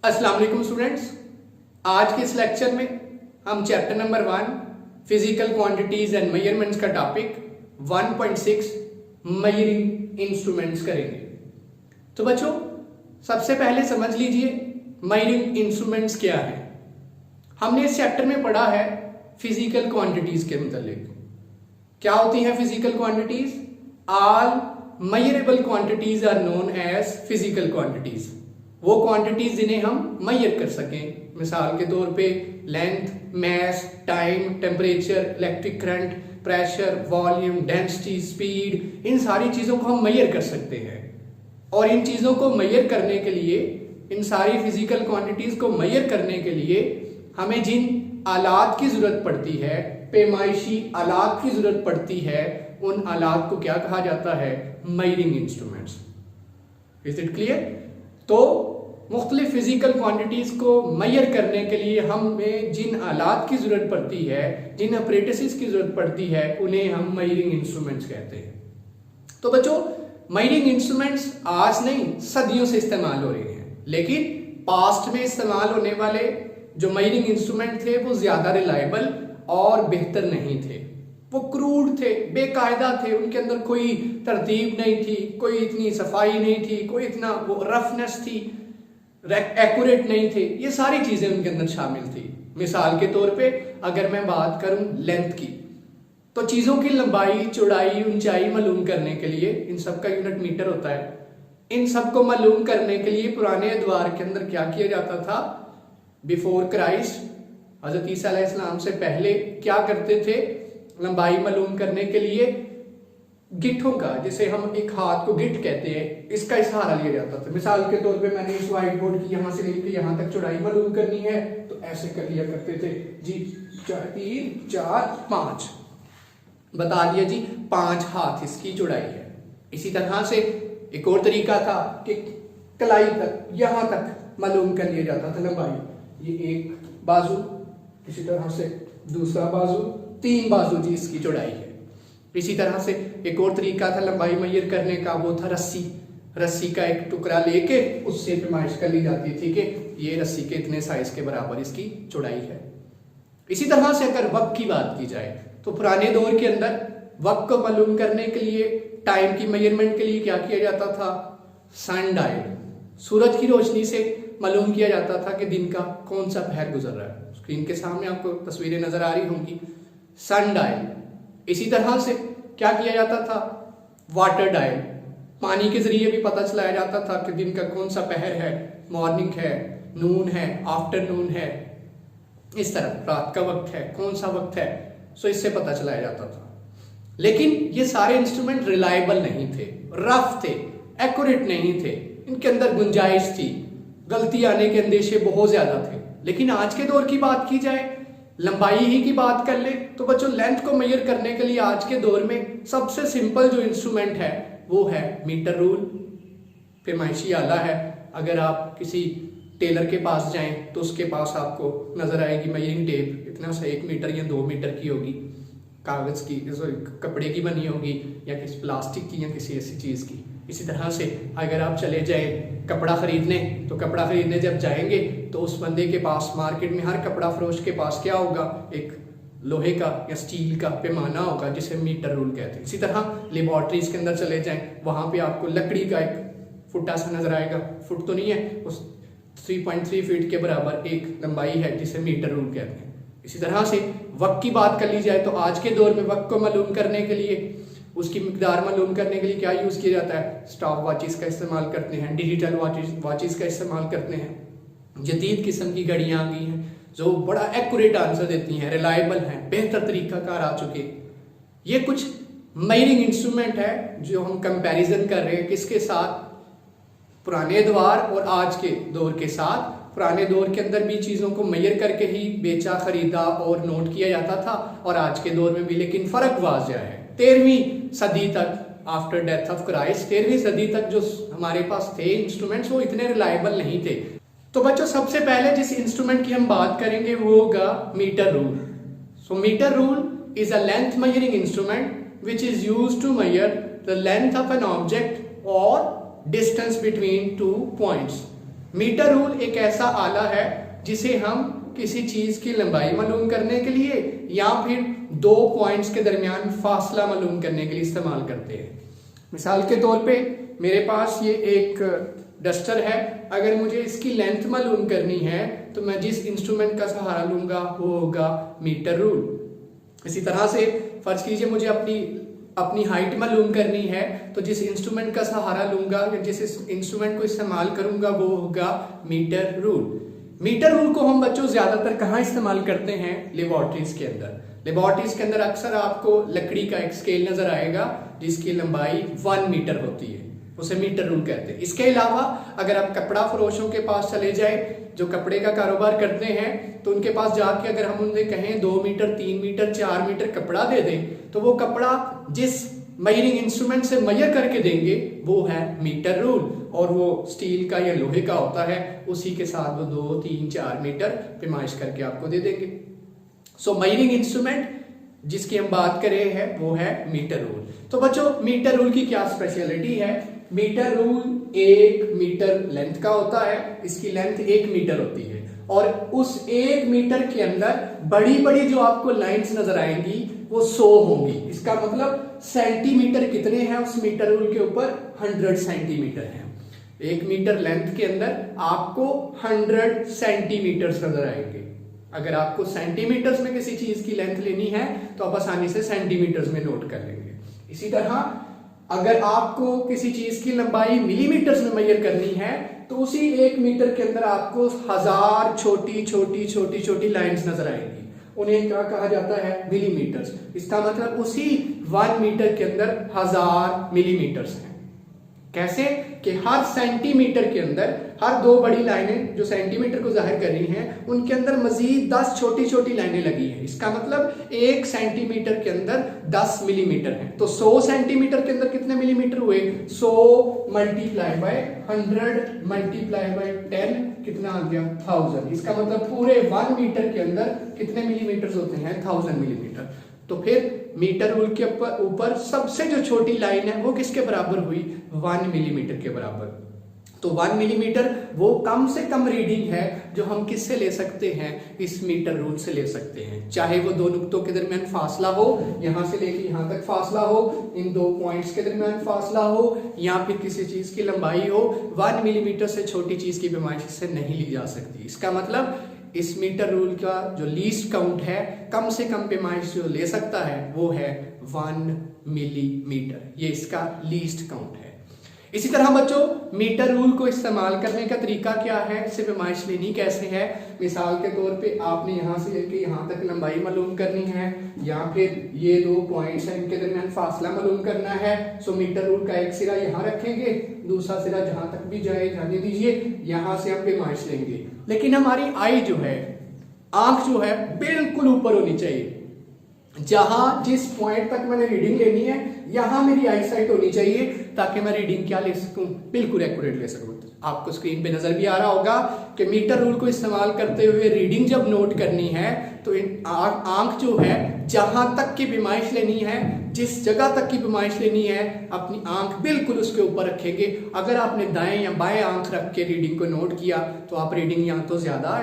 अस्सलाम वालेकुम स्टूडेंट्स। आज के इस लेक्चर में हम chapter number 1 physical quantities and measurements का टॉपिक 1.6 मेजरिंग इंस्ट्रूमेंट्स करेंगे। तो बच्चों, सबसे पहले समझ लीजिए मेजरिंग इंस्ट्रूमेंट्स क्या है। हमने इस चैप्टर में पढ़ा है फिजिकल क्वांटिटीज के मुतालिक। क्या होती हैं physical quantities? All measurable quantities are known as physical quantities. वो क्वांटिटीज जिन्हें हम मेजर कर सकें, मिसाल के तौर पे length, mass, time, temperature, electric current, pressure, volume, density, speed, इन सारी चीजों को हम मेजर कर सकते हैं। और इन चीजों को मेजर करने के लिए, इन सारी फिजिकल क्वांटिटीज को मेजर करने के लिए हमें जिन आलात की जरूरत पड़ती है, पैमाइशी आलात की जरूरत पड़ती है, उन आलात को क्या कहा जाता है? Measuring instruments. Is it clear? तो मुख्तलिफ फिजिकल क्वांटिटीज को मेजर करने के लिए हमें जिन आलात की जरूरत पड़ती है, जिन अपरेटिसेस की जरूरत पड़ती है, उन्हें हम मेजरिंग इंस्ट्रूमेंट्स कहते हैं। तो बच्चों, मेजरिंग इंस्ट्रूमेंट्स आज नहीं, सदियों से इस्तेमाल हो रहे हैं, लेकिन पास्ट में इस्तेमाल होने वाले जो मेजरिंग इंस्ट्रूमेंट थे वो ज्यादा रिलायबल और बेहतर नहीं थे। वो क्रूड थे, बेकायदा थे, उनके अंदर कोई तरतीब नहीं थी, कोई इतनी सफाई नहीं थी, कोई इतना वो रफनेस थी, एक्यूरेट नहीं थे। ये सारी चीजें उनके अंदर शामिल थी। मिसाल के तौर पे अगर मैं बात करूं लेंथ की, तो चीजों की लंबाई, चौड़ाई, ऊंचाई मालूम करने के लिए इन सब का यूनिट मीटर होता है। इन सब को मालूम करने के लिए पुराने अदवार के अंदर क्या किया जाता था? बिफोर क्राइस्ट, हजरत ईसा अलैहिस्सलाम से पहले क्या करते थे? लंबाई मालूम करने के लिए गिट्ठों का, जिसे हम एक हाथ को गिट्ठ कहते हैं, इसका सहारा लिया जाता था। मिसाल के तौर पे मैंने इस व्हाइट बोर्ड की यहां से लेकर यहां तक चौड़ाई मालूम करनी है, तो ऐसे कर लिया करते थे जी। 3, 4, 5 बता दिया जी, 5 हाथ इसकी चौड़ाई है। इसी तरह से एक और तरीका था कि कलाई तक, यहां तक मालूम कर लिया जाता था लंबाई। ये एक बाजू, इसी तरह से दूसरा बाजू, 3 बाजू जी इसकी चौड़ाई है। इसी तरह से एक और तरीका था लंबाई मेजर करने का, वो था रस्सी। रस्सी का एक टुकड़ा लेके उससे पैमाइश कर ली जाती थी कि ये रस्सी के इतने साइज के बराबर इसकी चौड़ाई है। इसी तरह से अगर वक्त की बात की जाए, तो पुराने दौर के अंदर वक्त को मालूम करने के लिए, टाइम की मेजरमेंट के लिए क्या किया जाता था? सन डायल, सूरज की रोशनी से मालूम किया जाता था कि दिन का कौन सा पहर गुजर रहा है। स्क्रीन के सामने आपको तस्वीरें नजर आ रही होंगी, सन डायल। इसी तरह से क्या किया जाता था? वाटर डायल, पानी के जरिए भी पता चलाया जाता था कि दिन का कौन सा पहर है, मॉर्निंग है, नून है, आफ्टरनून है, इस तरह रात का वक्त है, कौन सा वक्त है, सो इससे पता चलाया जाता था। लेकिन ये सारे इंस्ट्रूमेंट रिलायबल नहीं थे, रफ थे, एक्यूरेट नहीं थे, इनके अंदर गुंजाइश थी, गलती आने के अंदेशे बहुत ज्यादा थे। लेकिन आज के दौर की बात की जाए, लंबाई ही की बात कर ले, तो बच्चों लेंथ को मेजर करने के लिए आज के दौर में सबसे सिंपल जो इंस्ट्रूमेंट है वो है मीटर रूल। पैमाइशी आला है। अगर आप किसी टेलर के पास जाएं तो उसके पास आपको नजर आएगी मेजरिंग टेप, इतना सा 1 मीटर या 2 मीटर की होगी, कागज की, कपड़े की बनी होगी, या किसी प्लास्टिक की, या किसी ऐसी चीज की। इसी तरह से अगर आप चले जाएं कपड़ा खरीदने, तो कपड़ा खरीदने जब जाएंगे तो उस बंदे के पास, मार्केट में हर कपड़ा फरोश के पास क्या होगा? एक लोहे का या स्टील का पैमाना होगा जिसे मीटर रूल कहते हैं। इसी तरह लेबोरेटरीज के अंदर चले जाएं, वहां पे आपको लकड़ी का एक फुट्टा सा नजर आएगा, फुट तो नहीं है, उस 3.3 फीट के बराबर एक लंबाई है जिसे मीटर रूल कहते हैं। इसी तरह से वक्त की बात कर ली जाए, तो आज के दौर में वक्त को मालूम करने के लिए, उसकी मिकदार मालूम करने के लिए क्या यूज किया जाता है? स्टॉप वॉचेस का इस्तेमाल करते हैं, डिजिटल वॉचेस का इस्तेमाल करते हैं। जदीद किस्म की घड़ियां आ गई हैं जो बड़ा एक्यूरेट आंसर देती हैं, रिलायबल हैं, बेहतर तरीकाकार आ चुके। ये कुछ मेजरिंग इंस्ट्रूमेंट है जो हम कंपैरिजन कर रहे हैं किसके साथ? पुराने दौर और आज के दौर के साथ। पुराने दौर के अंदर भी चीजों को मेजर करके ही बेचा, खरीदा और नोट किया जाता था, और आज के दौर में भी, लेकिन फर्क वाज़िह है। 13वीं सदी तक, आफ्टर डेथ ऑफ क्राइस्ट, 13वीं सदी तक जो हमारे पास थे इंस्ट्रूमेंट्स, वो इतने रिलायबल नहीं थे। तो बच्चों, सबसे पहले जिस इंस्ट्रूमेंट की हम बात करेंगे वो होगा metre rule. So metre rule is a length measuring instrument which is used to measure the length of an object और distance between 2 points. Metre rule एक ऐसा आला है जिसे हम किसी चीज की लंबाई मालूम करने के लिए या फिर दो पॉइंट्स के दरमियान फासला मालूम करने के लिए इस्तेमाल करते हैं। मिसाल के तौर पे मेरे पास ये एक डस्टर है, अगर मुझे इसकी लेंथ मालूम करनी है तो मैं जिस इंस्ट्रूमेंट का सहारा लूंगा वो होगा मीटर रूल। इसी तरह से फर्ज कीजिए मुझे अपनी हाइट मालूम करनी है तो जिस इंस्ट्रूमेंट का सहारा लूंगा या जिस इंस्ट्रूमेंट को इस्तेमाल करूंगा वो होगा मीटर रूल। मीटर रूल को हम बच्चों ज्यादातर कहाँ इस्तेमाल करते हैं? लेबोरेटरीज के अंदर। लेबोरेटरीज के अंदर अक्सर आपको लकड़ी का एक स्केल नजर आएगा जिसकी लंबाई 1 मीटर होती है, उसे मीटर रूल कहते हैं। इसके अलावा अगर आप कपड़ा फरोशों के पास चले जाए जो कपड़े का कारोबार करते हैं तो उनके पास जाके अगर हम उनसे कहें 2 मीटर 3 मीटर 4 मीटर कपड़ा दे दें तो वो कपड़ा जिस मेजरिंग इंस्ट्रूमेंट से मेजर करके देंगे वो है मीटर रूल, और वो स्टील का या लोहे का होता है, उसी के साथ वो 2 3 4 मीटर पैमाइश करके आपको दे देंगे। सो मेजरिंग इंस्ट्रूमेंट जिसकी हम बात कर रहे हैं वो है मीटर रूल। तो बच्चों मीटर रूल की क्या स्पेशलिटी है? मीटर रूल 1 मीटर लेंथ का होता है, इसकी लेंथ 1 मीटर होती है, और उस 1 मीटर के अंदर बड़ी बड़ी जो आपको लाइंस नजर आएंगी वो 100 होंगी। इसका मतलब सेंटीमीटर कितने हैं उस मीटर रूल के ऊपर? 100 सेंटीमीटर है। 1 मीटर लेंथ के अंदर आपको 100 सेंटीमीटर नजर आएंगे। अगर आपको सेंटीमीटर्स में किसी चीज की लेंथ लेनी है तो आप आसानी से सेंटीमीटर्स में नोट कर लेंगे। इसी तरह अगर आपको किसी चीज की लंबाई मिलीमीटर्स में मेजर करनी है तो उसी 1 मीटर के अंदर आपको 1000 छोटी छोटी छोटी छोटी लाइंस नजर आएंगी, उन्हें क्या कहा जाता है? मिलीमीटर्स। इसका मतलब उसी 1 मीटर के अंदर 1000 मिलीमीटर्स हैं। कैसे कि हर सेंटीमीटर के अंदर हर 2 बड़ी लाइनें जो सेंटीमीटर को जाहिर कर रही हैं उनके अंदर मजीद 10 छोटी छोटी लाइनें लगी हैं। इसका मतलब 1 सेंटीमीटर के अंदर 10 मिलीमीटर है। तो 100 सेंटीमीटर के अंदर कितने मिलीमीटर हुए? 100 मल्टीप्लाई बाय 100 मल्टीप्लाई बाय 10 कितना आ गया? 1000। इसका मतलब पूरे 1 मीटर के अंदर कितने मिलीमीटर होते हैं? 1000 मिलीमीटर। तो फिर मीटर रूल के ऊपर सबसे जो छोटी लाइन है वो किसके बराबर हुई? 1 मिलीमीटर के बराबर। तो 1 मिलीमीटर वो कम से कम रीडिंग है जो हम किससे ले सकते हैं? इस मीटर रूल से ले सकते हैं। चाहे वो 2 नुक्तों के दरमियान फासला हो, यहां से लेके यहां तक फासला हो, इन 2 पॉइंट्स के दरमियान फासला हो, या फिर किसी चीज की लंबाई हो, 1 मिलीमीटर से छोटी चीज की पैमाइश से नहीं ली जा सकती। इसका मतलब इस मीटर रूल का जो लीस्ट काउंट है, कम से कम पैमाइश जो ले सकता है वो है 1 मिलीमीटर। ये इसका लीस्ट काउंट है। इसी तरह बच्चों मीटर रूल को इस्तेमाल करने का तरीका क्या है, इससे पैमाइश लेनी कैसे है? मिसाल के तौर पे आपने यहां से लेके यहां तक लंबाई मालूम करनी है, या फिर ये 2 पॉइंट्स हैं इनके दरमियान फासला मालूम करना है। सो मीटर रूल का एक सिरा यहां रखेंगे, दूसरा सिरा जहां तक भी जाने दीजिए, यहां से हम पैमाइश लेंगे। लेकिन हमारी आई जो है, आंख जो है, बिल्कुल ऊपर होनी चाहिए। जहां जिस पॉइंट तक मैंने रीडिंग लेनी है यहां मेरी आई साइट होनी चाहिए ताकि मैं रीडिंग क्या ले सकूं? बिल्कुल एक्यूरेट ले सकूं। आपको स्क्रीन पे नजर भी आ रहा होगा कि मीटर रूल को इस्तेमाल करते हुए रीडिंग जब नोट करनी है तो आंख जो है जहां तक की पैमाइश लेनी है, जिस जगह तक की पैमाइश लेनी है, अपनी आंख बिल्कुल उसके ऊपर रखेंगे। अगर आपने दाएं या बाएं आंख रख के रीडिंग को नोट किया तो आप रीडिंग या तो ज्यादा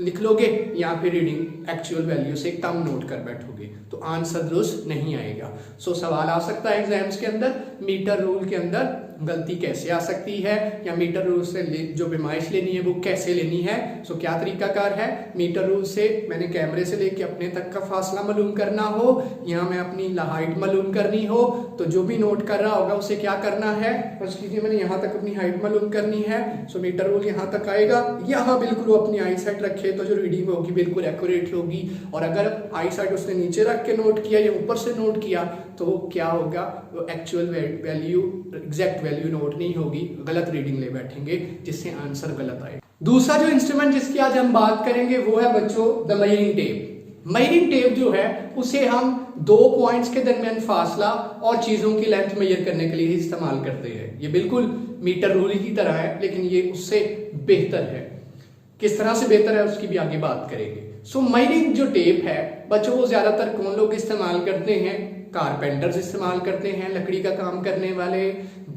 लिख लोगे या फिर रीडिंग एक्चुअल वैल्यू से कम नोट कर बैठोगे, तो आंसर दुरुस्त नहीं आएगा। सो सवाल आ सकता है एग्जाम्स के अंदर, मीटर रूल के अंदर गलती कैसे आ सकती है, या मीटर रूल से जो पैमाइश लेनी है वो कैसे लेनी है। सो क्या तरीकाकार है? मीटर रूल से मैंने कैमरे से लेके अपने तक का फासला मालूम करना हो, या मैं अपनी हाइट मालूम करनी हो, तो जो भी नोट कर रहा होगा उसे क्या करना है? फर्स्ट कीजिए मैंने यहाँ तक अपनी हाइट मालूम करनी है, सो मीटर रूल यहाँ तक आएगा, यहाँ बिल्कुल वो अपनी आई साइट रखे तो जो रीडिंग होगी बिल्कुल एक्यूरेट होगी। और अगर आई साइट उसने नीचे रख के नोट किया या ऊपर से नोट किया तो क्या होगा? वो actual value, exact value note नहीं होगी, गलत रीडिंग ले बैठेंगे जिससे आंसर गलत आए। दूसरा जो इंस्ट्रूमेंट जिसकी आज हम बात करेंगे वो है बच्चों the measuring tape. Measuring tape जो है उसे हम 2 पॉइंट्स के दरमियान फासला और चीजों की लेंथ मेजर करने के लिए इस्तेमाल करते हैं। ये बिल्कुल मीटर रूल की तरह है लेकिन ये उससे बेहतर है। किस तरह से बेहतर है उसकी भी आगे बात करेंगे। सो मेजरिंग जो टेप है बच्चों वो ज्यादातर कौन लोग इस्तेमाल करते हैं? कारपेंटर्स इस्तेमाल करते हैं, लकड़ी का काम करने वाले,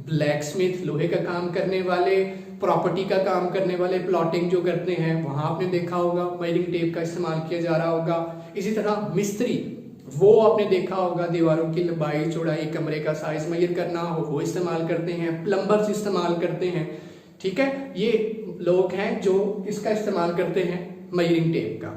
ब्लैक स्मिथ लोहे का काम करने वाले, प्रॉपर्टी का काम करने वाले, प्लॉटिंग जो करते हैं वहां आपने देखा होगा मेजरिंग टेप का इस्तेमाल किया जा रहा होगा। इसी तरह मिस्त्री, वो आपने देखा होगा दीवारों की लंबाई चौड़ाई, कमरे का साइज मेजर करना हो वो इस्तेमाल करते हैं, प्लम्बर्स इस्तेमाल करते हैं। ठीक है, ये लोग हैं जो इसका इस्तेमाल करते हैं मेजरिंग टेप का।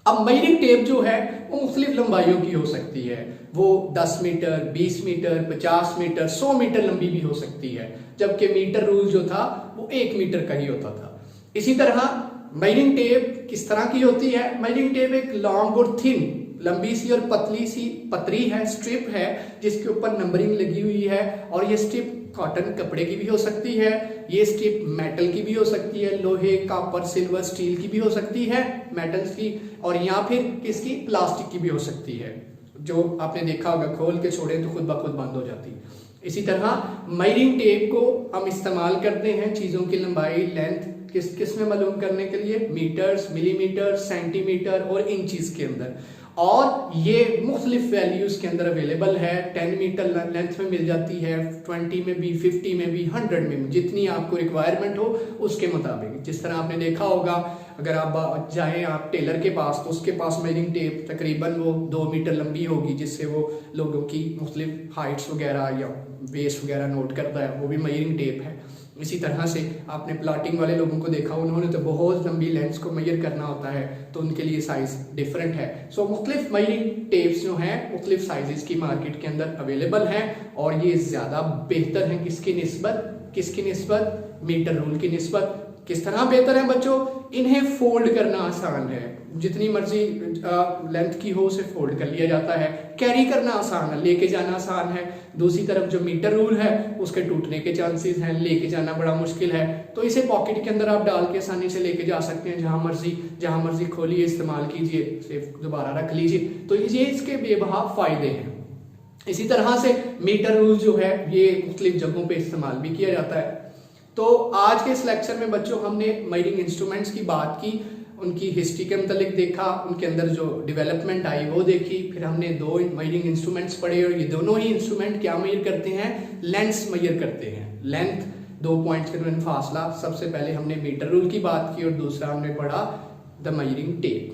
अब मेजरिंग टेप जो है वो मुख्तलिफ लंबाइयों की हो सकती है, वो 10 मीटर, 20 मीटर, 50 मीटर, 100 मीटर लंबी भी हो सकती है, जबकि मीटर रूल जो था वो 1 मीटर का ही होता था। इसी तरह मेजरिंग टेप किस तरह की होती है? मेजरिंग टेप एक लॉन्ग और थिन, लंबी सी और पतली सी पतरी है, स्ट्रिप है, जिसके ऊपर नंबरिंग लगी हुई है। और ये स्ट्रिप कॉटन कपड़े की भी हो सकती है, ये स्ट्रिप मेटल की भी हो सकती है, लोहे, कॉपर, सिल्वर, स्टील की भी हो सकती है, मेटल्स की, और या फिर किसकी, प्लास्टिक की भी हो सकती है, जो आपने देखा होगा खोल के छोड़े तो खुद ब खुद बंद हो जाती है। इसी तरह मेजरिंग टेप को हम इस्तेमाल करते हैं चीजों की लंबाई, लेंथ किस में मालूम करने के लिए, मीटर्स, मिलीमीटर, सेंटीमीटर और इंचीज के अंदर। और ये मुख्तलिफ वैल्यूज के अंदर अवेलेबल है, 10 मीटर लेंथ में मिल जाती है, 20 में भी, 50 में भी, 100 में भी, जितनी आपको रिक्वायरमेंट हो उसके मुताबिक। जिस तरह आपने देखा होगा अगर आप जाएं आप टेलर के पास तो उसके पास मेजरिंग टेप तकरीबन वो 2 मीटर लंबी होगी, जिससे वो लोगों की मुख्तलिफ हाइट्स वगैरह या वेस्ट वगैरह नोट करता है, वो भी मेजरिंग टेप है। इसी तरह से आपने प्लॉटिंग वाले लोगों को देखा, उन्होंने तो बहुत लंबी लेंस को मेजर करना होता है, तो उनके लिए साइज डिफरेंट है। सो मुख्तलिफ मेजरिंग टेप्स जो हैं मुख्तलिफ साइजेस की मार्केट के अंदर अवेलेबल हैं, और ये ज्यादा बेहतर हैं किसकी निस्बत, मीटर रूल की निस्बत। किस तरह बेहतर है बच्चों? इन्हें फोल्ड करना आसान है, जितनी मर्जी लेंथ की हो उसे फोल्ड कर लिया जाता है, कैरी करना आसान है, लेके जाना आसान है। दूसरी तरफ जो मीटर रूल है उसके टूटने के चांसेस हैं, लेके जाना बड़ा मुश्किल है, तो इसे पॉकेट के अंदर आप डाल के आसानी से लेके जा सकते हैं, जहां मर्जी खोलिए, इस्तेमाल कीजिए, इसे दोबारा रख लीजिए। तो ये इसके बेबहा फायदे हैं। इसी तरह से मीटर रूल जो है ये मुख्तलिफ जगहों पे इस्तेमाल भी किया जाता है। तो आज के इस लेक्चर में बच्चों हमने मेजरिंग इंस्ट्रूमेंट्स की बात की, उनकी हिस्ट्री के मुतालिक देखा, उनके अंदर जो डेवलपमेंट आई वो देखी, फिर हमने 2 मेजरिंग इंस्ट्रूमेंट्स पढ़े, और ये दोनों ही इंस्ट्रूमेंट क्या मेजर करते हैं? लेंथ्स मेजर करते हैं, लेंथ, 2 पॉइंट्स के दरमियान फासला। सबसे पहले हमने मीटर रूल की बात की और दूसरा हमने पढ़ा द मेजरिंग टेप।